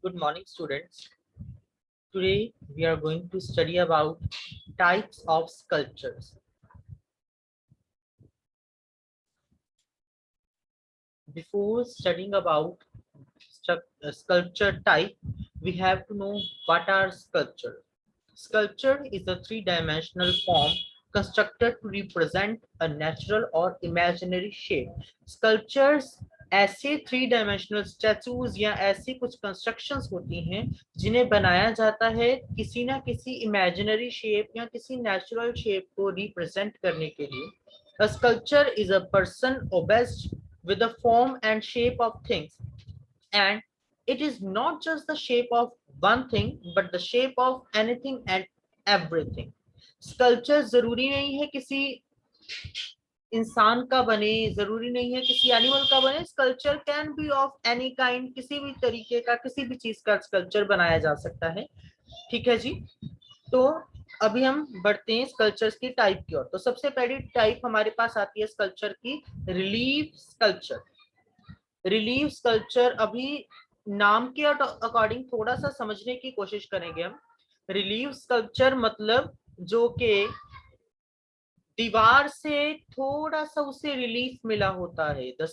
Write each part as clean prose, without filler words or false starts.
Good morning, students. Today we are going to study about types of sculptures. Before studying about sculpture type, we have to know what are sculpture. Sculpture is a three-dimensional form constructed to represent a natural or imaginary shape. Sculptures ऐसे three dimensional statues या ऐसी कुछ constructions होती हैं जिन्हें बनाया जाता है किसी ना किसी इमेजिनरी शेप या किसी नेचुरल शेप को रिप्रेजेंट करने के लिए. A sculpture is a person obsessed with the form and shape of things, and it is not just the shape of one thing but the shape of anything and everything. Sculpture जरूरी नहीं है किसी इंसान का बने, जरूरी नहीं है किसी एनिमल का बने. Sculpture can be of any kind, किसी भी तरीके का किसी भी चीज का स्कल्पचर बनाया जा सकता है. ठीक है जी. तो अभी हम बढ़ते हैं स्कल्पचर्स की टाइप की ओर. तो सबसे पहली टाइप हमारे पास आती है स्कल्पचर की, रिलीफ स्कल्पचर. रिलीफ स्कल्पचर अभी नाम के अकॉर्डिंग थोड़ा सा समझने की कोशिश करेंगे हम. रिलीफ स्कल्पचर मतलब जो के दीवार से थोड़ा सा उसे रिलीफ मिला होता है. The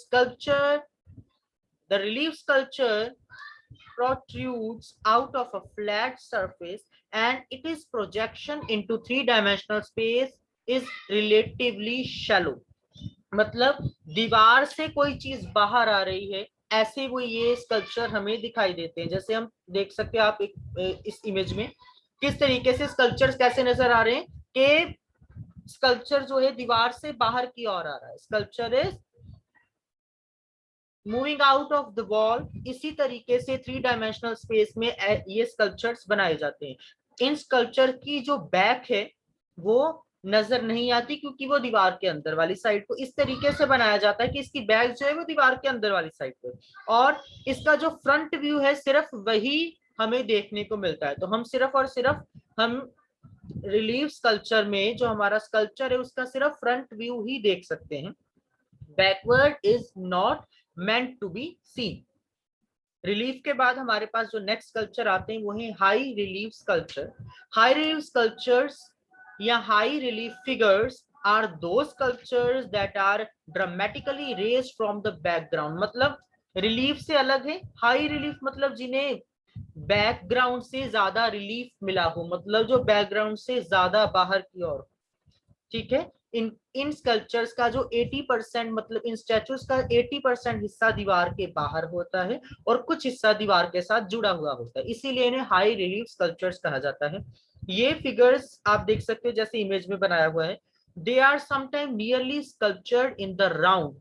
relief sculpture protrudes out of a flat surface and its projection into three-dimensional space is relatively shallow. मतलब दीवार से कोई चीज बाहर आ रही है, ऐसे वो ये स्कल्पचर हमें दिखाई देते हैं. जैसे हम देख सकते हैं आप इस इमेज में किस तरीके से स्कल्पचर्स कैसे नजर आ रहे हैं कि स्कल्पचर जो है दीवार से बाहर की ओर आ रहा है. Sculpture is moving out of the wall. इसी तरीके से थ्री डायमेंशनल स्पेस में ये स्कल्पचर्स बनाए जाते हैं. इन स्कल्पचर की जो बैक है वो नजर नहीं आती क्योंकि वो दीवार के अंदर वाली साइड को इस तरीके से बनाया जाता है कि इसकी बैक जो है वो दीवार के अंदर वाली साइड पे, और इसका जो फ्रंट व्यू है सिर्फ वही हमें देखने को मिलता है. तो हम सिर्फ और सिर्फ हम रिलीफ स्कल्पचर में जो हमारा स्कल्पचर है उसका सिर्फ फ्रंट व्यू ही देख सकते हैं. Backward is not meant to be seen. Relief के बाद हमारे पास जो नेक्स्ट स्कल्पचर आते हैं वो है high relief sculpture. High relief sculptures या high relief figures are those sculptures that are dramatically raised from the background. मतलब रिलीफ से अलग है. हाई रिलीफ मतलब जिन्हें बैकग्राउंड से ज्यादा रिलीफ मिला हो, मतलब जो बैकग्राउंड से ज्यादा बाहर की ओर. ठीक है. इन स्कल्पचर्स का जो 80% मतलब इन स्टैचूज का 80% हिस्सा दीवार के बाहर होता है और कुछ हिस्सा दीवार के साथ जुड़ा हुआ होता है, इसीलिए इन्हें हाई रिलीफ स्कल्पचर्स कहा जाता है. ये फिगर्स आप देख सकते हो जैसे इमेज में बनाया हुआ है. They are sometime nearly sculptured in the round.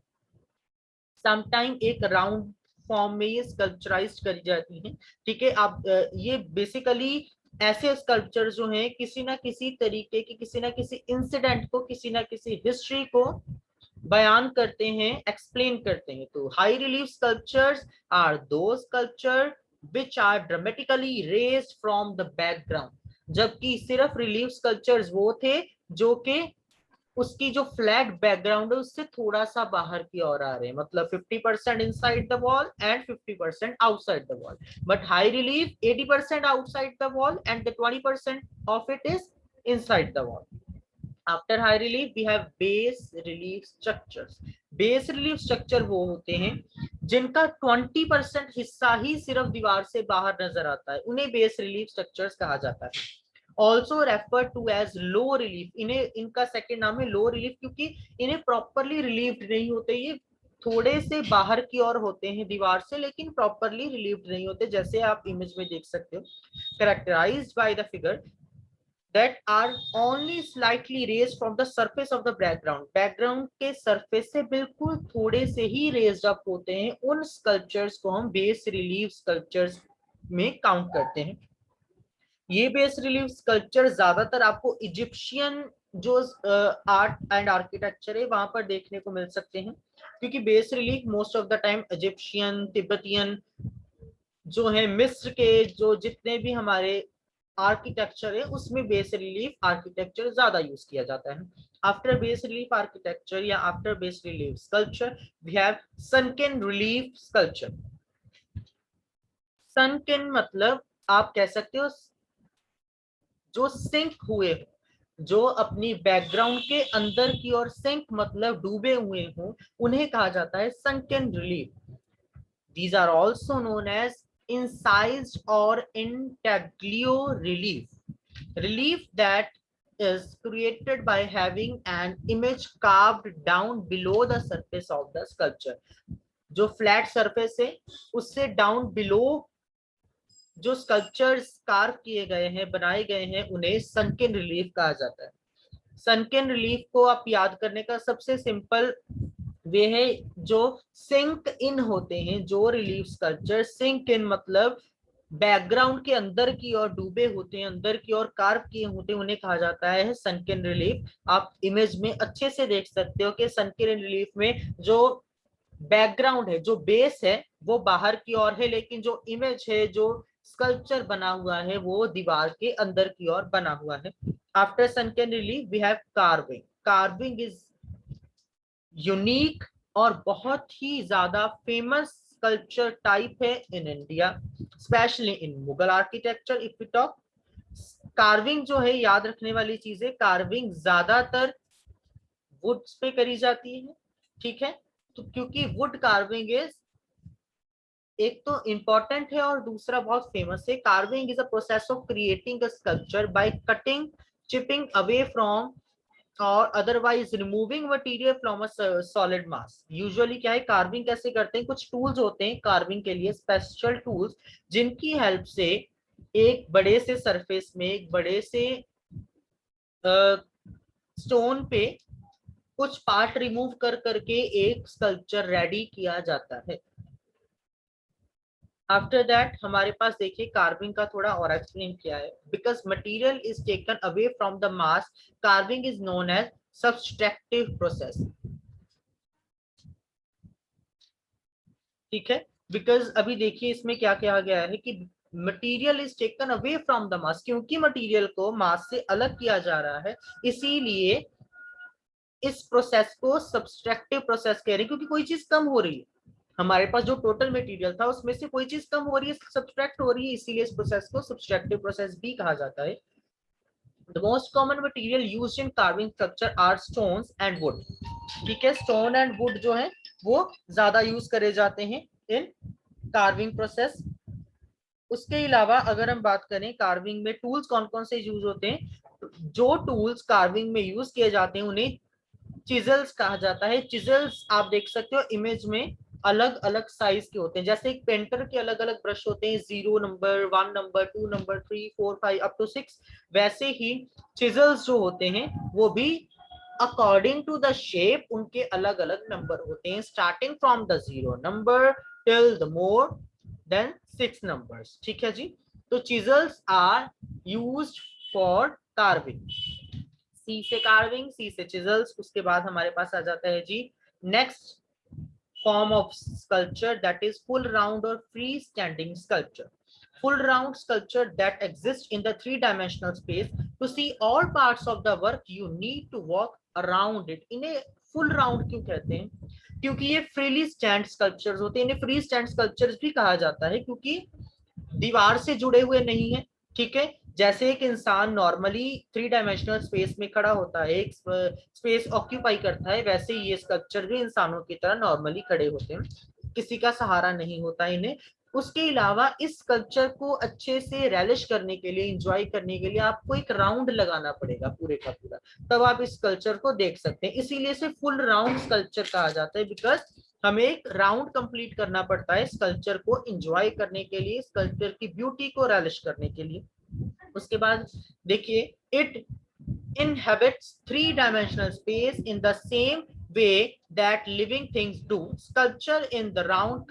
Sometime एक राउंड फॉर्म में ये स्कल्पचराइज करी जाती है. ठीक है. आप ये बेसिकली ऐसे स्कल्पचर जो हैं किसी ना किसी तरीके की किसी ना किसी इंसिडेंट को किसी ना किसी हिस्ट्री को बयान करते हैं, एक्सप्लेन करते हैं. तो high relief sculptures are the sculpture which are dramatically raised from the background. जबकि सिर्फ रिलीफ स्कल्पचर्स वो थे जो कि उसकी जो फ्लैट बैकग्राउंड है उससे थोड़ा सा बाहर की ओर आ रहे हैं, मतलब 50% inside the wall and 50% outside the wall. But high relief 80% outside the wall and the 20% of it is inside the wall. After high relief we have bas relief structures. Bas relief structure वो होते हैं जिनका 20% हिस्सा ही सिर्फ दीवार से बाहर नजर आता है, उन्हें बेस रिलीफ स्ट्रक्चर्स कहा जाता है. Also refer to as low relief. इन्हें इनका सेकेंड नाम है लो रिलीफ क्योंकि इन्हें प्रॉपरली रिलीव्ड नहीं होते. ये थोड़े से बाहर की ओर होते हैं दीवार से लेकिन प्रॉपरली रिलीव्ड नहीं होते, जैसे आप इमेज में देख सकते हो. Characterised by the figure that are only slightly raised from the surface of the background. Background के सरफेस से बिल्कुल थोड़े से ही रेज्ड अप होते हैं. उन स्कल्पचर्स को हम बेस रिलीफ स्कल्पचर्स में काउंट करते हैं. ये बेस रिलीफ स्कल्पचर ज्यादातर आपको इजिप्शियन जो आर्ट एंड आर्किटेक्चर है वहां पर देखने को मिल सकते हैं, क्योंकि base relief most of the time Egyptian Tibetan जो है मिस्र के जो जितने भी हमारे आर्किटेक्चर है उसमें बेस रिलीफ आर्किटेक्चर ज्यादा यूज किया जाता है. आफ्टर बेस रिलीफ आर्किटेक्चर या after base relief sculpture we have sunken relief sculpture. sunken मतलब आप कह सकते हो जो सिंक हुए हो, जो अपनी बैकग्राउंड के अंदर की ओर सिंक मतलब डूबे हुए हों, उन्हें कहा जाता है sunken relief. These are also known as incised or intaglio relief. Relief that is created by having an image carved down below the surface of the sculpture. जो फ्लैट सरफेस है उससे डाउन बिलो जो sculptures curve किए गए हैं, बनाए गए हैं, उन्हें सनकेन रिलीफ कहा जाता है. सनकेन रिलीफ को आप याद करने का सबसे सिंपल वे है जो सिंक इन होते हैं, जो रिलीफ स्कल्पचर सिंक इन मतलब बैकग्राउंड के अंदर की ओर डूबे होते हैं, अंदर की ओर कार्व किए होते हैं, उन्हें कहा जाता है सनकेन रिलीफ. आप इमेज में अच्छे से देख सकते हो कि सनकेन रिलीफ में जो बैकग्राउंड है, जो बेस है, वो बाहर की ओर है, लेकिन जो इमेज है, जो स्कल्पचर बना हुआ है, वो दीवार के अंदर की ओर बना हुआ है. After sunken relief we have carving. Carving is unique और बहुत ही ज्यादा फेमस स्कल्पचर टाइप है in India, especially in Mughal architecture. If we talk carving जो है, याद रखने वाली चीज है, कार्विंग ज्यादातर वुड्स पे करी जाती है. ठीक है, तो क्योंकि वुड कार्विंग इज एक तो इंपॉर्टेंट है और दूसरा बहुत फेमस है. Carving is a process of creating a sculpture by cutting, chipping away from और otherwise removing material from a solid mass. Usually क्या है, कार्विंग कैसे करते हैं, कुछ टूल्स होते हैं कार्विंग के लिए, स्पेशल टूल्स, जिनकी हेल्प से एक बड़े से सरफेस में, एक बड़े से स्टोन पे कुछ पार्ट रिमूव कर करके एक स्कल्पचर रेडी किया जाता है. आफ्टर दैट हमारे पास देखिए कार्विंग का थोड़ा और एक्सप्लेन किया है. Because material is taken away from the mass, carving is known as subtractive process. ठीक है, बिकॉज अभी देखिए इसमें क्या कहा गया है कि material is taken away from the मास, क्योंकि मटेरियल को मास से अलग किया जा रहा है, इसीलिए इस प्रोसेस को सब्सट्रैक्टिव प्रोसेस कह रहे हैं, क्योंकि कोई चीज कम हो रही है. हमारे पास जो टोटल मटेरियल था उसमें से कोई चीज कम हो रही है, सब्सट्रैक्ट हो रही है, इसीलिए इस प्रोसेस को सब्सट्रैक्टिव प्रोसेस भी कहा जाता है. The most common material used in carving structure are stones and wood. ठीक है, स्टोन एंड वुड जो है वो ज्यादा यूज करे जाते हैं इन कार्विंग प्रोसेस. उसके अलावा अगर हम बात करें कार्विंग में टूल्स कौन कौन से यूज होते हैं, जो टूल्स कार्विंग में यूज किए जाते हैं उन्हें चिजल्स कहा जाता है. चिजल्स आप देख सकते हो इमेज में अलग अलग साइज के होते हैं, जैसे एक पेंटर के अलग अलग ब्रश होते हैं, 0 number, 1 number, 2 number, 3, 4, 5 up to 6, वैसे ही चिजल्स जो होते हैं वो भी अकॉर्डिंग टू द शेप उनके अलग अलग नंबर होते हैं, starting from the 0 number till the more than 6 numbers. ठीक है जी, तो chisels are used for carving. सी से कार्विंग, सी से चिजल्स. उसके बाद हमारे पास आ जाता है जी next form of sculpture, that is full round और free standing sculpture. Full round sculpture that exists in the three-dimensional space. To see all parts of the work, you need to walk around it. इन्हें full round क्यों कहते हैं, क्योंकि ये freely stand sculptures होते हैं. इन्हें free stand sculptures भी कहा जाता है क्योंकि दीवार से जुड़े हुए नहीं है. ठीक है, जैसे एक इंसान नॉर्मली 3 डायमेंशनल स्पेस में खड़ा होता है, एक स्पेस ऑक्यूपाई करता है, वैसे ये स्कल्पचर भी इंसानों की तरह नॉर्मली खड़े होते हैं, किसी का सहारा नहीं होता इन्हें. उसके अलावा इस स्कल्पचर को अच्छे से रेलिश करने के लिए, एंजॉय करने के लिए आपको एक राउंड लगाना पड़ेगा पूरे का पूरा, तब आप इस स्कल्पचर को देख सकते हैं. इसीलिए इसे फुल राउंड स्कल्पचर कहा जाता है, बिकॉज हमें एक राउंड कंप्लीट करना पड़ता है स्कल्पचर को एंजॉय करने के लिए, स्कल्पचर की ब्यूटी को रेलिश करने के लिए. उसके बाद देखिए, it inhabits 3 dimensional space in the same way that living things do. Sculpture in the round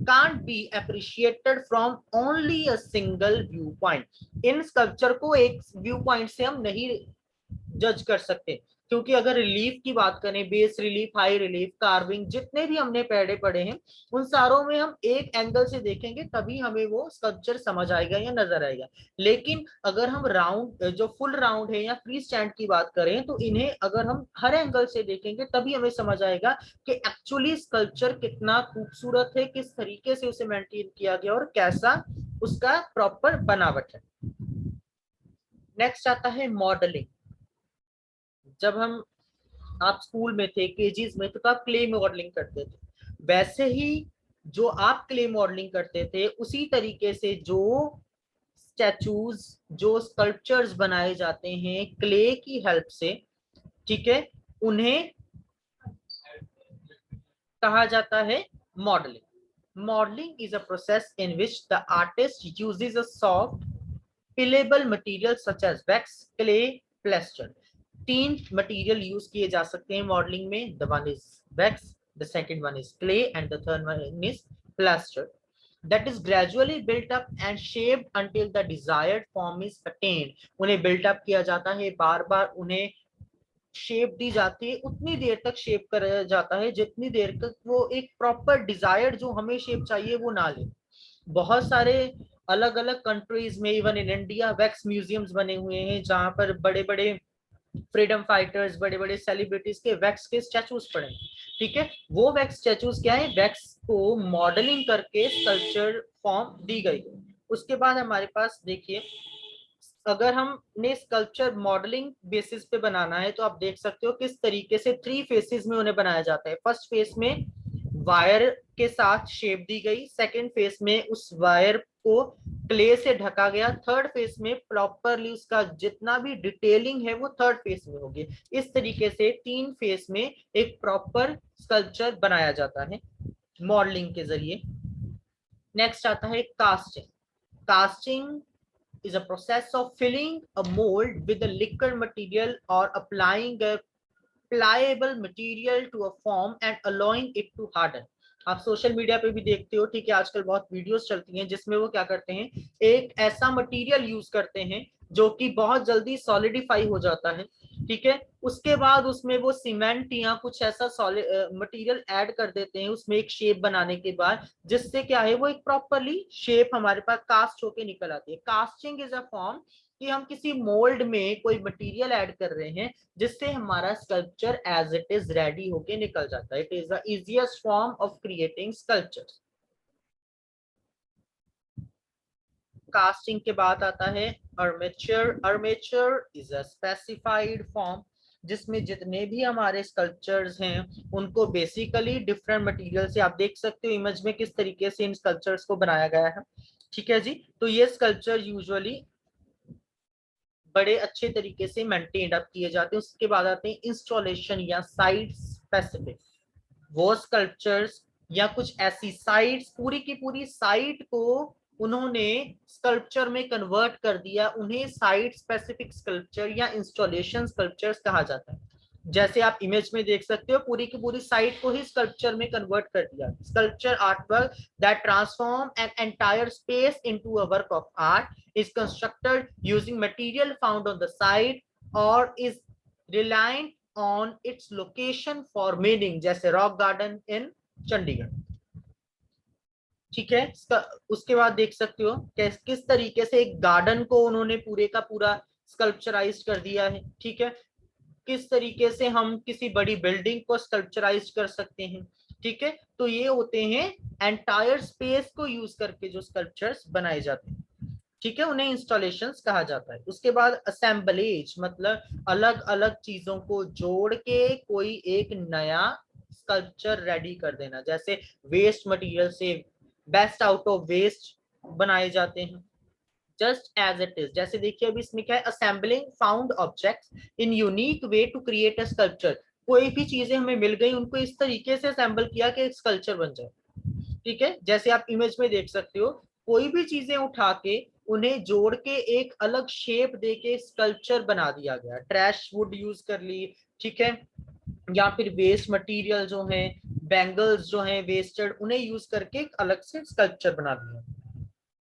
can't be appreciated from only a single viewpoint. In sculpture को एक व्यू पॉइंट से हम नहीं जज कर सकते, क्योंकि अगर रिलीफ की बात करें, base relief, high relief, carving, जितने भी हमने पहले पढ़े हैं उन सारों में हम एक एंगल से देखेंगे तभी हमें वो स्कल्पचर समझ आएगा या नजर आएगा। लेकिन अगर हम राउंड, जो फुल राउंड है या फ्री स्टैंड की बात करें, तो इन्हें अगर हम हर एंगल से देखेंगे तभी हमें समझ आएगा कि एक्चुअली स्कल्पचर कितना खूबसूरत है, किस तरीके से उसे मेंटेन किया गया और कैसा उसका प्रॉपर बनावट है। नेक्स्ट आता है मॉडलिंग। जब हम, आप स्कूल में थे, केजीज में, तो आप क्ले मॉडलिंग करते थे, वैसे ही जो आप क्ले मॉडलिंग करते थे उसी तरीके से जो स्टैचूज, जो स्कल्पचर्स बनाए जाते हैं क्ले की हेल्प से, ठीक है, उन्हें कहा जाता है modelling. Modelling is a process in which the artist uses a soft pliable material such as wax, clay, plaster. तीन मटेरियल यूज किए जा सकते हैं मॉडलिंग में। The one is wax, the second one is clay and the third one is plaster, that is gradually built up and shaped until the desired form is attained। उन्हें built up किया जाता है, बार बार उन्हें shape दी जाती है, उतनी देर तक shape कराया जाता है जितनी देर तक वो एक प्रॉपर डिजायर्ड जो हमें शेप चाहिए वो ना ले। बहुत सारे अलग अलग कंट्रीज में, even in India, wax museums बने हुए हैं जहां पर बड़े बड़े फ्रीडम फाइटर्स, बड़े बड़े सेलिब्रिटीज के वैक्स के स्टैचूज पड़े, ठीक है। वो वैक्स स्टैचूज क्या है, वैक्स को मॉडलिंग करके स्कल्पचर फॉर्म दी गई। उसके बाद हमारे पास देखिए, अगर हमने स्कल्पचर मॉडलिंग बेसिस पे बनाना है तो आप देख सकते हो किस तरीके से थ्री फेसेस में उन्हें बनाया जाता है। फर्स्ट फेस में वायर के साथ शेप दी गई, सेकंड फेस में उस वायर को क्ले से ढका गया, थर्ड फेस में प्रॉपरली उसका जितना भी डिटेलिंग है वो थर्ड फेस में होगी। इस तरीके से तीन फेस में एक प्रॉपर स्कल्पचर बनाया जाता है मॉडलिंग के जरिए। नेक्स्ट आता है casting. Casting is a process of filling a mold with a liquid material or applying a pliable material to a form and allowing it to harden। आप सोशल मीडिया पे भी देखते हो, ठीक है, आजकल बहुत वीडियोस चलती हैं जिसमें वो क्या करते हैं, एक ऐसा मटेरियल यूज करते हैं जो कि बहुत जल्दी सॉलिडिफाई हो जाता है, ठीक है। उसके बाद उसमें वो सीमेंट या कुछ ऐसा मटेरियल ऐड कर देते हैं उसमें एक शेप बनाने के बाद, जिससे क्या है वो एक प्रॉपरली शेप हमारे पास कास्ट होके निकल आती है। कास्टिंग इज अ फॉर्म कि हम किसी मोल्ड में कोई मटेरियल ऐड कर रहे हैं जिससे हमारा sculpture as it is ready होके निकल जाता है। It is the easiest form of creating sculptures. Casting के बाद आता है armature. Armature is a specified form जिसमें जितने भी हमारे स्कल्पचर्स हैं उनको बेसिकली डिफरेंट मटेरियल से, आप देख सकते हो इमेज में किस तरीके से इन स्कल्पचर्स को बनाया गया है, ठीक है जी। तो ये स्कल्पचर यूजुअली बड़े अच्छे तरीके से मेंटेन अप किए जाते हैं। उसके बाद आते हैं इंस्टॉलेशन या साइट स्पेसिफिक। वो स्कल्पचर्स या कुछ ऐसी साइट्स, पूरी की पूरी साइट को उन्होंने स्कल्पचर में कन्वर्ट कर दिया, उन्हें साइट स्पेसिफिक स्कल्पचर या इंस्टॉलेशन स्कल्पचर्स कहा जाता है। जैसे आप इमेज में देख सकते हो पूरी की पूरी साइट को ही स्कल्पचर में कन्वर्ट कर दिया। Sculpture artwork that transform an entire space into a work of art is constructed using material found on the site or is reliant on its location for meaning, जैसे rock garden इन चंडीगढ़, ठीक है। उसके बाद देख सकते हो किस तरीके से एक गार्डन को उन्होंने पूरे का पूरा स्कल्पचराइज कर दिया है, ठीक है। किस तरीके से हम किसी बड़ी बिल्डिंग को स्कल्पचराइज कर सकते हैं, ठीक है। तो ये होते हैं एंटायर स्पेस को यूज करके जो स्कल्पचर्स बनाए जाते हैं, ठीक है, उन्हें इंस्टॉलेशंस कहा जाता है। उसके बाद असेंबलेज, मतलब अलग अलग चीजों को जोड़ के कोई एक नया स्कल्पचर रेडी कर देना। जैसे वेस्ट मटेरियल से बेस्ट आउट ऑफ वेस्ट बनाए जाते हैं, जस्ट एज इट इज। जैसे देखिए अभी इसमें क्या है, assembling found objects in unique way to create a sculpture. कोई भी चीजें हमें मिल गई, उनको इस तरीके से असेंबल किया कि एक स्कल्पचर बन जाए, ठीक है। जैसे आप इमेज में देख सकते हो, कोई भी चीजें उठा के उन्हें जोड़ के एक अलग शेप दे के स्कल्पचर बना दिया गया। ट्रैश वुड यूज कर ली, ठीक है, या फिर वेस्ट मटेरियल जो है, बैंगल्स जो है वेस्टेड, उन्हें यूज करके एक अलग से स्कल्पचर बना दिया।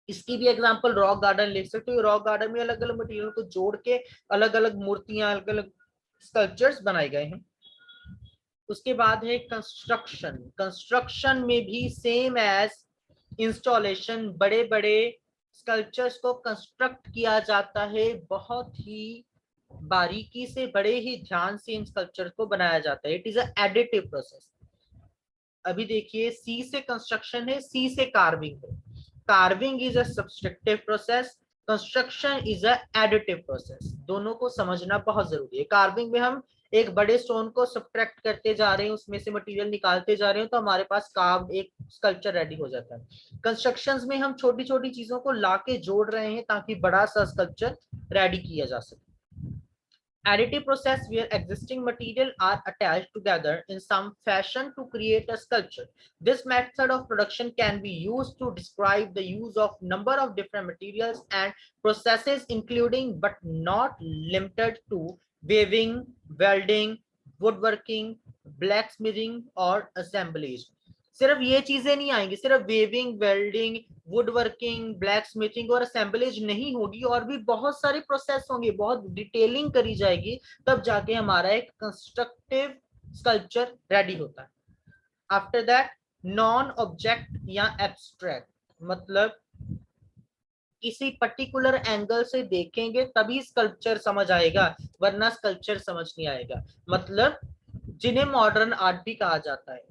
इसकी भी एग्जांपल रॉक गार्डन ले सकते हो। रॉक गार्डन में अलग अलग मटेरियल को जोड़ के अलग अलग मूर्तियां, अलग अलग स्कल्पचर्स बनाए गए हैं। उसके बाद है कंस्ट्रक्शन। कंस्ट्रक्शन में भी सेम एज इंस्टॉलेशन, बड़े बड़े स्कल्पचर्स को कंस्ट्रक्ट किया जाता है, बहुत ही बारीकी से, बड़े ही ध्यान से इन स्कल्पचर को बनाया जाता है। It is a additive process. अभी देखिए, सी से कंस्ट्रक्शन है, सी से कार्विंग है। Carving is a subtractive process, construction is a additive process. दोनों को समझना बहुत जरूरी है। कार्विंग में हम एक बड़े स्टोन को सब्ट्रैक्ट करते जा रहे हैं, उसमें से मटेरियल निकालते जा रहे हैं, तो हमारे पास कार्व एक स्कल्पचर रेडी हो जाता है। कंस्ट्रक्शंस में हम छोटी छोटी चीजों को लाके जोड़ रहे हैं ताकि बड़ा सा स्कल्पचर रेडी किया जा सके। Additive process where existing material are attached together in some fashion to create a sculpture. This method of production can be used to describe the use of number of different materials and processes, including but not limited to weaving, welding, woodworking, blacksmithing और assemblage. सिर्फ ये चीजें नहीं आएंगी, सिर्फ weaving, welding, wood working, blacksmithing और assemblage नहीं होगी, और भी बहुत सारे प्रोसेस होंगे, बहुत डिटेलिंग करी जाएगी, तब जाके हमारा एक कंस्ट्रक्टिव स्कल्पचर रेडी होता है। आफ्टर दैट नॉन ऑब्जेक्ट या एब्स्ट्रैक्ट, मतलब किसी पर्टिकुलर एंगल से देखेंगे तभी स्कल्पचर समझ आएगा, वरना स्कल्पचर समझ नहीं आएगा। मतलब जिन्हें मॉडर्न आर्ट भी कहा जाता है,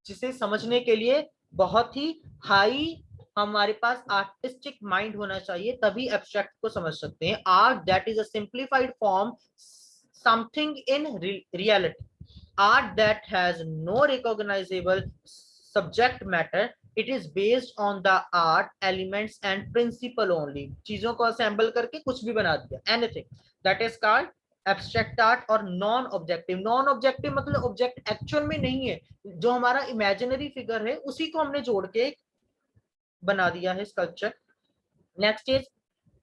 जिसे समझने के लिए बहुत ही हाई हमारे पास आर्टिस्टिक माइंड होना चाहिए, तभी एब्स्ट्रैक्ट को समझ सकते हैं। Art that is a simplified form something in reality, art that has no recognisable subject matter, it is based on the art elements and principle only. चीजों को असेंबल करके कुछ भी बना दिया, anything, that is called abstract art. और non objective, non objective मतलब object actual में नहीं है, जो हमारा इमेजिनरी फिगर है उसी को हमने जोड़ के बना दिया है sculpture. Next is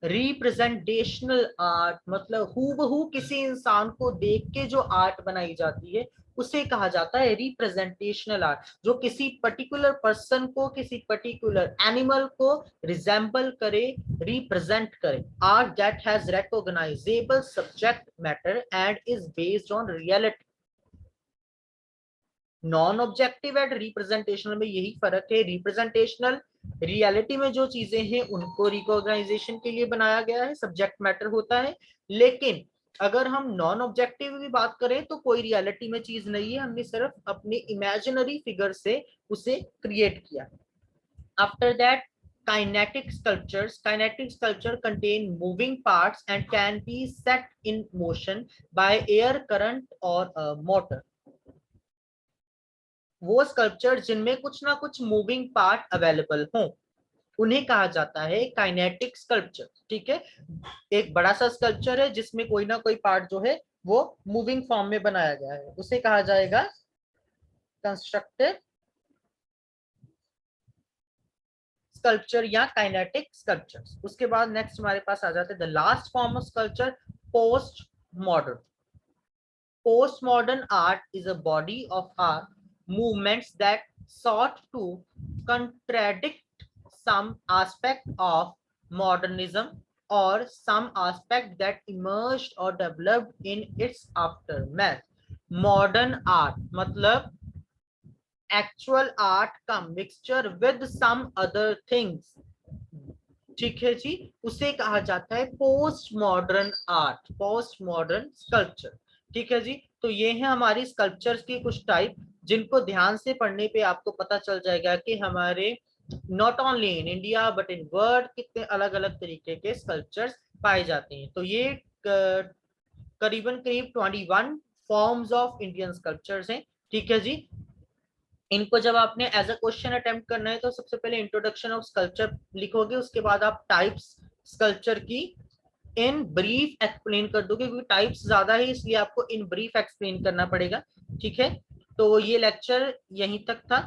representational art, मतलब हूबहू किसी इंसान को देख के जो आर्ट बनाई जाती है उसे कहा जाता है रिप्रेजेंटेशनल आर्ट, जो किसी पर्टिकुलर पर्सन को, किसी पर्टिकुलर एनिमल को रिजेंबल करे, रिप्रेजेंट करे। Art that has recognisable subject matter and is based on reality. Non objective and representational में यही फर्क है। रिप्रेजेंटेशनल रियलिटी में जो चीजें हैं उनको रिकॉग्नाइजेशन के लिए बनाया गया है, सब्जेक्ट मैटर होता है। लेकिन अगर हम नॉन ऑब्जेक्टिव की बात करें तो कोई रियलिटी में चीज नहीं है, हमने सिर्फ अपने इमेजिनरी फिगर से उसे क्रिएट किया। After that kinetic sculptures. Kinetic sculpture contain moving parts and can be set in motion by air current or a motor. वो स्कल्पचर जिनमें कुछ ना कुछ मूविंग पार्ट अवेलेबल हो उन्हें कहा जाता है काइनेटिक स्कल्पचर। ठीक है, एक बड़ा सा स्कल्पचर है जिसमें कोई ना कोई पार्ट जो है वो मूविंग फॉर्म में बनाया गया है, उसे कहा जाएगा कंस्ट्रक्टिव स्कल्पचर या काइनेटिक स्कल्पचर। उसके बाद नेक्स्ट हमारे पास आ जाते हैं the last form of sculpture, post modern. Post modern art is a body of art movements that sought to contradict some aspect of modernism or some aspect that emerged or developed in its aftermath. Modern art मतलब actual art का mixture with some other things, ठीक है जी, उसे कहा जाता है post modern art, post modern sculpture. ठीक है जी, तो ये है हमारी स्कल्पचर्स की कुछ टाइप, जिनको ध्यान से पढ़ने पे आपको पता चल जाएगा कि हमारे not only in India but in world कितने अलग अलग तरीके के स्कल्पचर्स पाए जाते हैं। तो ये करीबन करीब 21 फॉर्म्स ऑफ इंडियन स्कल्पचर्स हैं। ठीक है जी, इनको जब आपने एज अ क्वेश्चन अटेम्प्ट करना है तो सबसे पहले इंट्रोडक्शन ऑफ स्कल्पचर लिखोगे, उसके बाद आप टाइप्स स्कल्पचर की इन ब्रीफ एक्सप्लेन कर दोगे, क्योंकि टाइप्स ज्यादा है इसलिए आपको इन ब्रीफ एक्सप्लेन करना पड़ेगा। ठीक है, तो ये लेक्चर यहीं तक था।